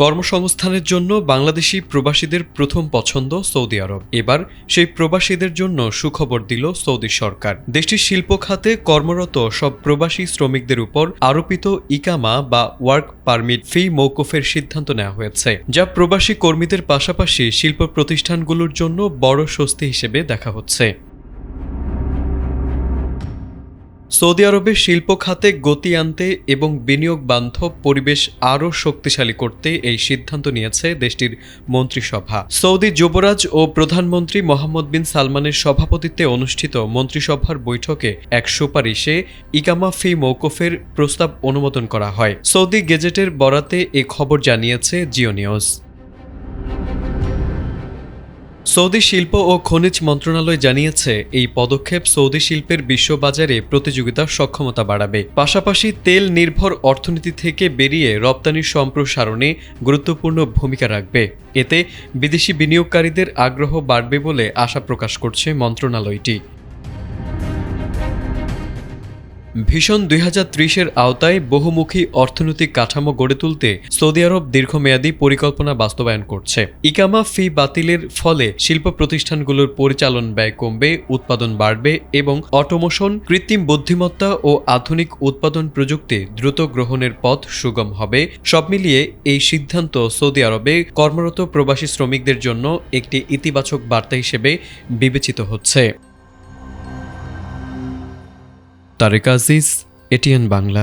কর্মসংস্থানের জন্য বাংলাদেশি প্রবাসীদের প্রথম পছন্দ সৌদি আরব। এবার সেই প্রবাসীদের জন্য সুখবর দিল সৌদি সরকার। দেশটির শিল্প খাতে কর্মরত সব প্রবাসী শ্রমিকদের উপর আরোপিত ইকামা বা ওয়ার্ক পারমিট ফি মওকুফের সিদ্ধান্ত নেওয়া হয়েছে, যা প্রবাসী কর্মীদের পাশাপাশি শিল্প প্রতিষ্ঠানগুলোর জন্য বড় স্বস্তি হিসেবে দেখা হচ্ছে। সৌদি আরবের শিল্প খাতে গতি আনতে এবং বিনিয়োগ বান্ধব পরিবেশ আরও শক্তিশালী করতে এই সিদ্ধান্ত নিয়েছে দেশটির মন্ত্রিসভা। সৌদি যুবরাজ ও প্রধানমন্ত্রী মোহাম্মদ বিন সালমানের সভাপতিত্বে অনুষ্ঠিত মন্ত্রিসভার বৈঠকে এক সুপারিশে ইকামা ফি মওকুফের প্রস্তাব অনুমোদন করা হয়। সৌদি গেজেটের বরাতে এ খবর জানিয়েছে জিও নিউজ। সৌদি শিল্প ও খনিজ মন্ত্রণালয় জানিয়েছে, এই পদক্ষেপ সৌদি শিল্পের বিশ্ববাজারে প্রতিযোগিতার সক্ষমতা বাড়াবে, পাশাপাশি তেল নির্ভর অর্থনীতি থেকে বেরিয়ে রপ্তানির সম্প্রসারণে গুরুত্বপূর্ণ ভূমিকা রাখবে। এতে বিদেশি বিনিয়োগকারীদের আগ্রহ বাড়বে বলে আশা প্রকাশ করছে মন্ত্রণালয়টি। ভিশন ২০৩০-এর আওতায় বহুমুখী অর্থনৈতিক কাঠামো গড়ে তুলতে সৌদি আরব দীর্ঘমেয়াদী পরিকল্পনা বাস্তবায়ন করছে। ইকামা ফি বাতিলের ফলে শিল্প প্রতিষ্ঠানগুলোর পরিচালন ব্যয় কমবে, উৎপাদন বাড়বে এবং অটোমেশন, কৃত্রিম বুদ্ধিমত্তা ও আধুনিক উৎপাদন প্রযুক্তি দ্রুত গ্রহণের পথ সুগম হবে। সব মিলিয়ে এই সিদ্ধান্ত সৌদি আরবে কর্মরত প্রবাসী শ্রমিকদের জন্য একটি ইতিবাচক বার্তা হিসেবে বিবেচিত হচ্ছে। তারেক আজিজ, এটিএন বাংলা।